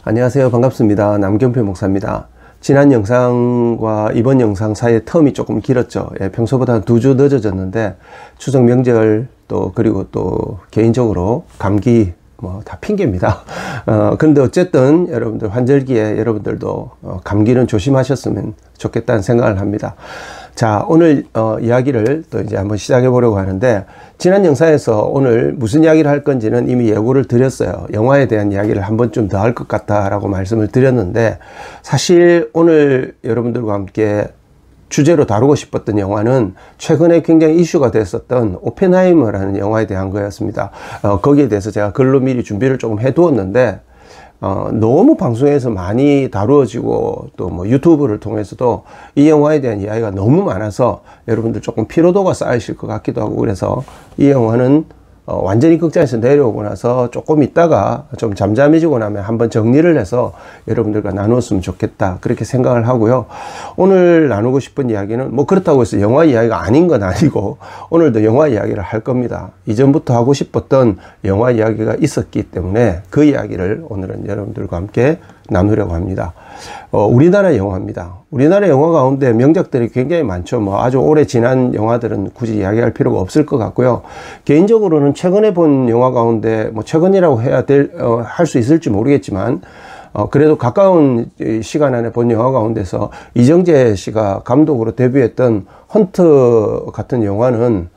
안녕하세요. 반갑습니다. 남경필 목사입니다. 지난 영상과 이번 영상 사이에 텀이 조금 길었죠. 평소보다 2주 늦어졌는데 추석 명절 그리고 또 개인적으로 감기 다 핑계입니다. 그런데 어쨌든 여러분들 환절기에 여러분들도 감기는 조심하셨으면 좋겠다는 생각을 합니다. 자, 오늘 이야기를 또 이제 한번 시작해 보려고 하는데, 지난 영상에서 오늘 무슨 이야기를 할 건지는 이미 예고를 드렸어요. 영화에 대한 이야기를 한 번쯤 더 할 것 같다라고 말씀을 드렸는데, 사실 오늘 여러분들과 함께 주제로 다루고 싶었던 영화는 최근에 굉장히 이슈가 됐었던 오펜하이머라는 영화에 대한 거였습니다. 거기에 대해서 제가 글로 미리 준비를 조금 해두었는데, 너무 방송에서 많이 다루어지고 또 유튜브를 통해서도 이 영화에 대한 이야기가 너무 많아서 여러분들 조금 피로도가 쌓이실 것 같기도 하고, 그래서 이 영화는 완전히 극장에서 내려오고 나서 조금 있다가 좀 잠잠해지고 나면 한번 정리를 해서 여러분들과 나누었으면 좋겠다, 그렇게 생각을 하고요. 오늘 나누고 싶은 이야기는 그렇다고 해서 영화 이야기가 아닌 건 아니고, 오늘도 영화 이야기를 할 겁니다. 이전부터 하고 싶었던 영화 이야기가 있었기 때문에 그 이야기를 오늘은 여러분들과 함께 나누려고 합니다. 우리나라 영화입니다. 우리나라 영화 가운데 명작들이 굉장히 많죠. 아주 오래 지난 영화들은 굳이 이야기할 필요가 없을 것 같고요. 개인적으로는 최근에 본 영화 가운데 최근이라고 해야 할 수 있을지 모르겠지만, 그래도 가까운 시간 안에 본 영화 가운데서 이정재 씨가 감독으로 데뷔했던 헌트 같은 영화는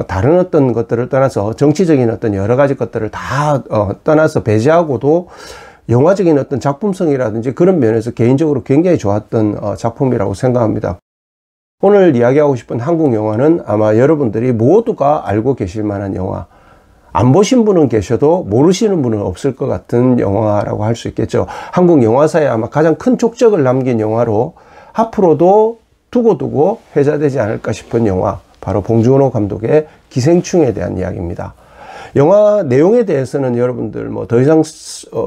다른 어떤 것들을 떠나서, 정치적인 어떤 여러 가지 것들을 다 떠나서 배제하고도 영화적인 어떤 작품성이라든지 그런 면에서 개인적으로 굉장히 좋았던 작품이라고 생각합니다. 오늘 이야기하고 싶은 한국 영화는 아마 여러분들이 모두가 알고 계실 만한 영화, 안 보신 분은 계셔도 모르시는 분은 없을 것 같은 영화라고 할 수 있겠죠. 한국 영화사에 아마 가장 큰 족적을 남긴 영화로 앞으로도 두고두고 회자되지 않을까 싶은 영화, 바로 봉준호 감독의 기생충에 대한 이야기입니다. 영화 내용에 대해서는 여러분들 더 이상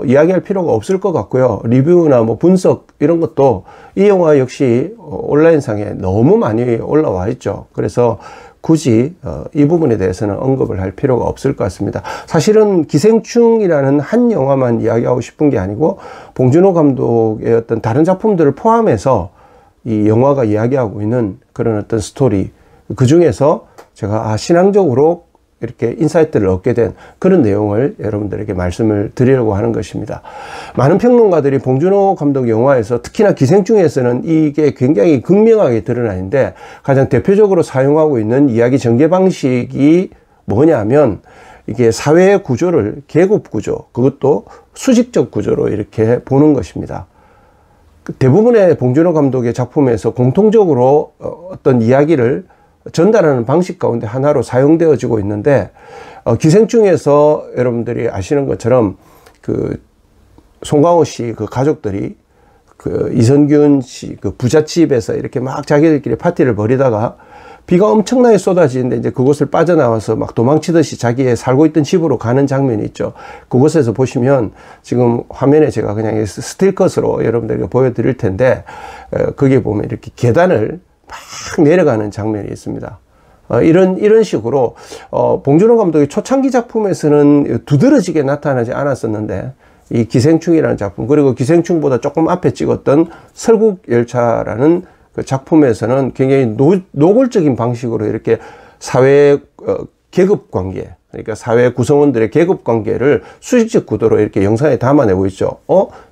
이야기할 필요가 없을 것 같고요. 리뷰나 분석 이런 것도 이 영화 역시 온라인상에 너무 많이 올라와 있죠. 그래서 굳이 이 부분에 대해서는 언급을 할 필요가 없을 것 같습니다. 사실은 기생충이라는 한 영화만 이야기하고 싶은 게 아니고, 봉준호 감독의 어떤 다른 작품들을 포함해서 이 영화가 이야기하고 있는 그런 어떤 스토리, 그 중에서 제가 신앙적으로 이렇게 인사이트를 얻게 된 그런 내용을 여러분들에게 말씀을 드리려고 하는 것입니다. 많은 평론가들이 봉준호 감독 영화에서, 특히나 기생충에서는 이게 굉장히 극명하게 드러나는데, 가장 대표적으로 사용하고 있는 이야기 전개 방식이 뭐냐면, 이게 사회의 구조를 계급 구조, 그것도 수직적 구조로 이렇게 보는 것입니다. 대부분의 봉준호 감독의 작품에서 공통적으로 어떤 이야기를 전달하는 방식 가운데 하나로 사용되어지고 있는데, 기생충에서 여러분들이 아시는 것처럼 송강호 씨 가족들이 이선균 씨 부잣집에서 이렇게 막 자기들끼리 파티를 벌이다가 비가 엄청나게 쏟아지는데, 이제 그곳을 빠져나와서 막 도망치듯이 자기의 살고 있던 집으로 가는 장면이 있죠. 그곳에서 보시면, 지금 화면에 제가 그냥 스틸컷으로 여러분들에게 보여드릴 텐데, 거기에 보면 이렇게 계단을 막 내려가는 장면이 있습니다. 이런 식으로 봉준호 감독의 초창기 작품에서는 두드러지게 나타나지 않았었는데, 이 기생충이라는 작품, 그리고 기생충보다 조금 앞에 찍었던 설국열차라는 그 작품에서는 굉장히 노골적인 방식으로 이렇게 사회 계급 관계, 그러니까 사회 구성원들의 계급 관계를 수직적 구도로 이렇게 영상에 담아내고 있죠.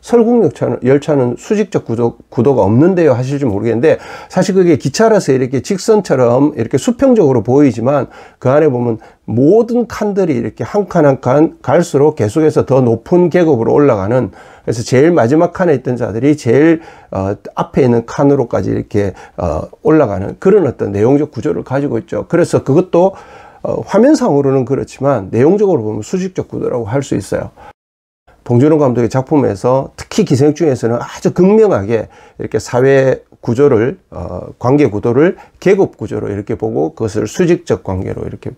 설국열차는 수직적 구도가 없는데요 하실지 모르겠는데, 사실 그게 기차라서 이렇게 직선처럼 이렇게 수평적으로 보이지만, 그 안에 보면 모든 칸들이 이렇게 한 칸 한 칸 갈수록 계속해서 더 높은 계급으로 올라가는, 그래서 제일 마지막 칸에 있던 자들이 제일 앞에 있는 칸으로까지 이렇게 올라가는 그런 어떤 내용적 구조를 가지고 있죠. 그래서 그것도 화면상으로는 그렇지만 내용적으로 보면 수직적 구도라고 할 수 있어요. 봉준호 감독의 작품에서, 특히 기생충에서는 아주 극명하게 이렇게 사회 구조를, 관계 구도를 계급 구조로 이렇게 보고, 그것을 수직적 관계로 이렇게,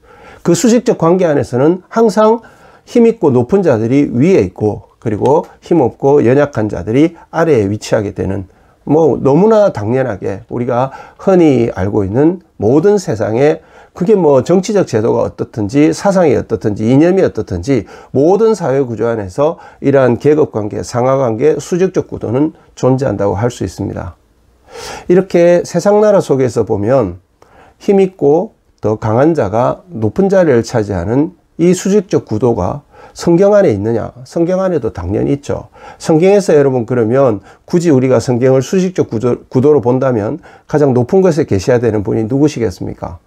그 수직적 관계 안에서는 항상 힘있고 높은 자들이 위에 있고, 그리고 힘없고 연약한 자들이 아래에 위치하게 되는, 너무나 당연하게 우리가 흔히 알고 있는 모든 세상의 그게 뭐 정치적 제도가 어떻든지 사상이 어떻든지 이념이 어떻든지 모든 사회 구조 안에서 이러한 계급관계, 상하관계, 수직적 구도는 존재한다고 할 수 있습니다. 이렇게 세상 나라 속에서 보면 힘있고 더 강한 자가 높은 자리를 차지하는 이 수직적 구도가 성경 안에 있느냐? 성경 안에도 당연히 있죠. 성경에서 여러분 그러면 굳이 우리가 성경을 수직적 구도로 본다면 가장 높은 곳에 계셔야 되는 분이 누구시겠습니까?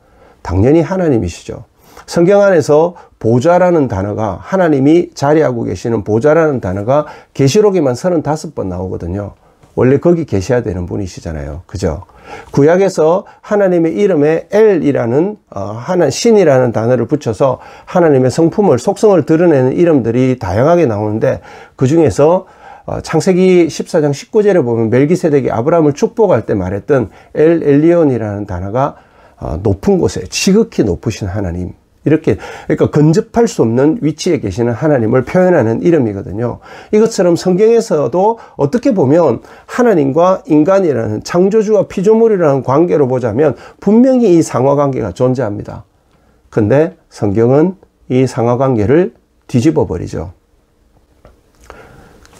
당연히 하나님이시죠. 성경 안에서 보좌라는 단어가, 하나님이 자리하고 계시는 보좌라는 단어가 계시록에만 35번 나오거든요. 원래 거기 계셔야 되는 분이시잖아요. 그죠? 구약에서 하나님의 이름에 엘이라는 신이라는 단어를 붙여서 하나님의 성품을, 속성을 드러내는 이름들이 다양하게 나오는데, 그 중에서 창세기 14장 19절에 보면 멜기세덱이 아브라함을 축복할 때 말했던 엘 엘리온이라는 단어가 높은 곳에, 지극히 높으신 하나님, 이렇게, 그러니까 근접할 수 없는 위치에 계시는 하나님을 표현하는 이름이거든요. 이것처럼 성경에서도 어떻게 보면 하나님과 인간이라는, 창조주와 피조물이라는 관계로 보자면 분명히 이 상하관계가 존재합니다. 근데 성경은 이 상하관계를 뒤집어 버리죠.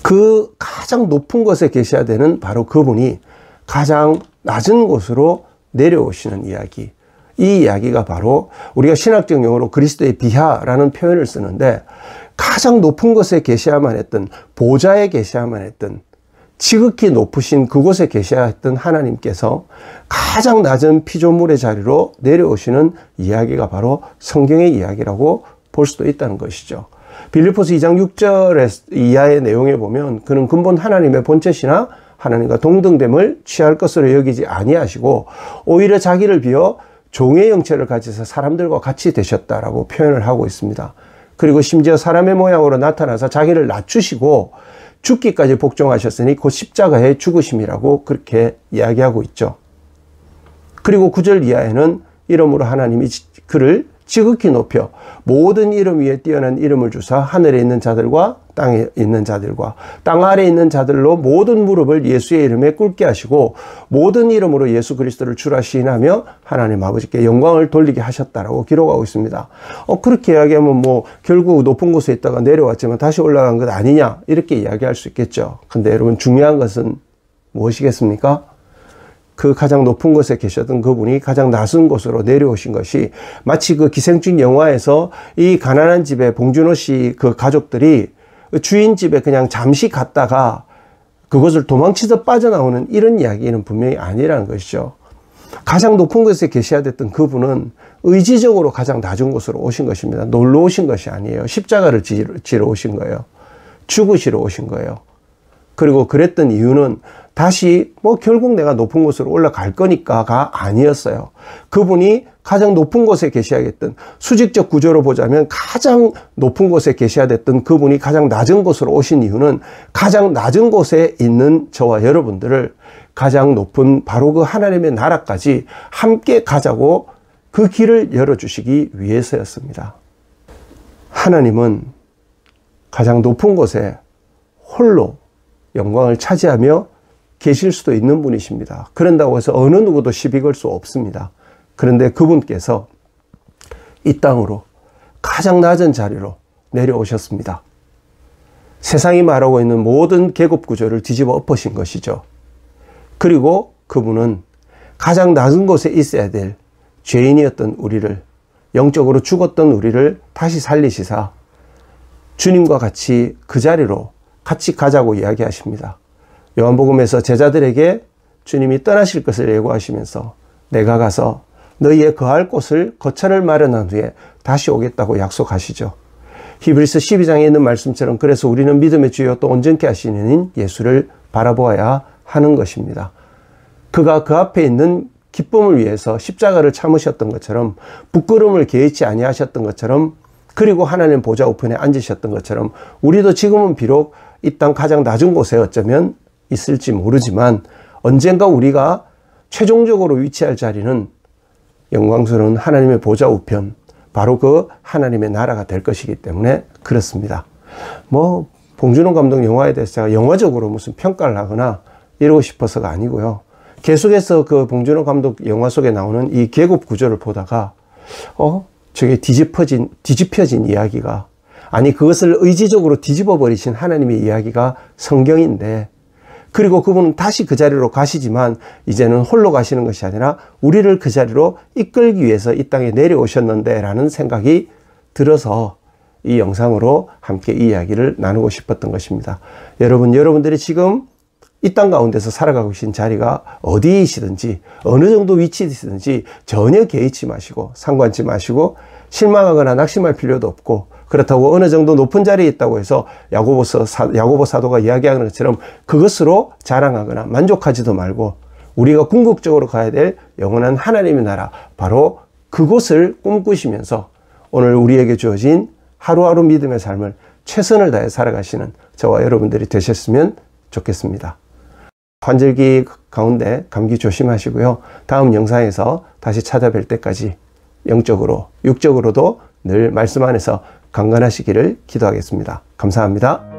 그 가장 높은 곳에 계셔야 되는 바로 그분이 가장 낮은 곳으로 내려오시는 이야기, 이 이야기가 바로 우리가 신학적 용어로 그리스도의 비하라는 표현을 쓰는데, 가장 높은 곳에 계셔야만 했던, 보좌에 계셔야만 했던, 지극히 높으신 그곳에 계셔야 했던 하나님께서 가장 낮은 피조물의 자리로 내려오시는 이야기가 바로 성경의 이야기라고 볼 수도 있다는 것이죠. 빌립보서 2장 6절 이하의 내용에 보면 그는 근본 하나님의 본체시나 하나님과 동등됨을 취할 것으로 여기지 아니하시고 오히려 자기를 비워 종의 형체를 가지셔서 사람들과 같이 되셨다라고 표현을 하고 있습니다. 그리고 심지어 사람의 모양으로 나타나서 자기를 낮추시고 죽기까지 복종하셨으니 곧 십자가의 죽으심이라고 그렇게 이야기하고 있죠. 그리고 9절 이하에는 이러므로 하나님이 그를 지극히 높여 모든 이름 위에 뛰어난 이름을 주사 하늘에 있는 자들과 땅에 있는 자들과 땅 아래에 있는 자들로 모든 무릎을 예수의 이름에 꿇게 하시고 모든 이름으로 예수 그리스도를 주라 시인하며 하나님 아버지께 영광을 돌리게 하셨다라고 기록하고 있습니다. 그렇게 이야기하면 뭐 결국 높은 곳에 있다가 내려왔지만 다시 올라간 것 아니냐, 이렇게 이야기할 수 있겠죠. 근데 여러분, 중요한 것은 무엇이겠습니까? 그 가장 높은 곳에 계셨던 그분이 가장 낮은 곳으로 내려오신 것이 마치 그 기생충 영화에서 이 가난한 집에 봉준호 씨 그 가족들이 주인 집에 그냥 잠시 갔다가 그것을 도망치듯 빠져나오는 이런 이야기는 분명히 아니라는 것이죠. 가장 높은 곳에 계셔야 됐던 그분은 의지적으로 가장 낮은 곳으로 오신 것입니다. 놀러 오신 것이 아니에요. 십자가를 지러 오신 거예요. 죽으시러 오신 거예요. 그리고 그랬던 이유는 다시 결국 내가 높은 곳으로 올라갈 거니까가 아니었어요. 그분이 가장 높은 곳에 계셔야겠던, 수직적 구조로 보자면 가장 높은 곳에 계셔야 됐던 그분이 가장 낮은 곳으로 오신 이유는 가장 낮은 곳에 있는 저와 여러분들을 가장 높은 바로 그 하나님의 나라까지 함께 가자고 그 길을 열어주시기 위해서였습니다. 하나님은 가장 높은 곳에 홀로 영광을 차지하며 계실 수도 있는 분이십니다. 그런다고 해서 어느 누구도 시비 걸 수 없습니다. 그런데 그분께서 이 땅으로 가장 낮은 자리로 내려오셨습니다. 세상이 말하고 있는 모든 계급 구조를 뒤집어 엎으신 것이죠. 그리고 그분은 가장 낮은 곳에 있어야 될 죄인이었던 우리를, 영적으로 죽었던 우리를 다시 살리시사 주님과 같이 그 자리로 같이 가자고 이야기하십니다. 요한복음에서 제자들에게 주님이 떠나실 것을 예고하시면서 내가 가서 너희의 거할 곳을 거처를 마련한 후에 다시 오겠다고 약속하시죠. 히브리서 12장에 있는 말씀처럼 그래서 우리는 믿음의 주요 또 온전케 하시는 예수를 바라보아야 하는 것입니다. 그가 그 앞에 있는 기쁨을 위해서 십자가를 참으셨던 것처럼, 부끄러움을 개의치 아니하셨던 것처럼, 그리고 하나님 보좌 우편에 앉으셨던 것처럼 우리도 지금은 비록 이 땅 가장 낮은 곳에 어쩌면 있을지 모르지만 언젠가 우리가 최종적으로 위치할 자리는 영광스러운 하나님의 보좌 우편, 바로 그 하나님의 나라가 될 것이기 때문에 그렇습니다. 봉준호 감독 영화에 대해서 제가 영화적으로 무슨 평가를 하거나 이러고 싶어서가 아니고요. 계속해서 그 봉준호 감독 영화 속에 나오는 이 계급 구조를 보다가 저게 뒤집혀진 이야기가, 아니 그것을 의지적으로 뒤집어 버리신 하나님의 이야기가 성경인데, 그리고 그분은 다시 그 자리로 가시지만 이제는 홀로 가시는 것이 아니라 우리를 그 자리로 이끌기 위해서 이 땅에 내려오셨는데 라는 생각이 들어서 이 영상으로 함께 이 이야기를 나누고 싶었던 것입니다. 여러분들이 지금 이 땅 가운데서 살아가고 계신 자리가 어디이시든지 어느 정도 위치이시든지 전혀 개의치 마시고 상관치 마시고 실망하거나 낙심할 필요도 없고, 그렇다고 어느 정도 높은 자리에 있다고 해서 야고보 사도가 이야기하는 것처럼 그것으로 자랑하거나 만족하지도 말고, 우리가 궁극적으로 가야 될 영원한 하나님의 나라, 바로 그곳을 꿈꾸시면서 오늘 우리에게 주어진 하루하루 믿음의 삶을 최선을 다해 살아가시는 저와 여러분들이 되셨으면 좋겠습니다. 환절기 가운데 감기 조심하시고요. 다음 영상에서 다시 찾아뵐 때까지 영적으로 육적으로도 늘 말씀 안에서 강건하시기를 기도하겠습니다. 감사합니다.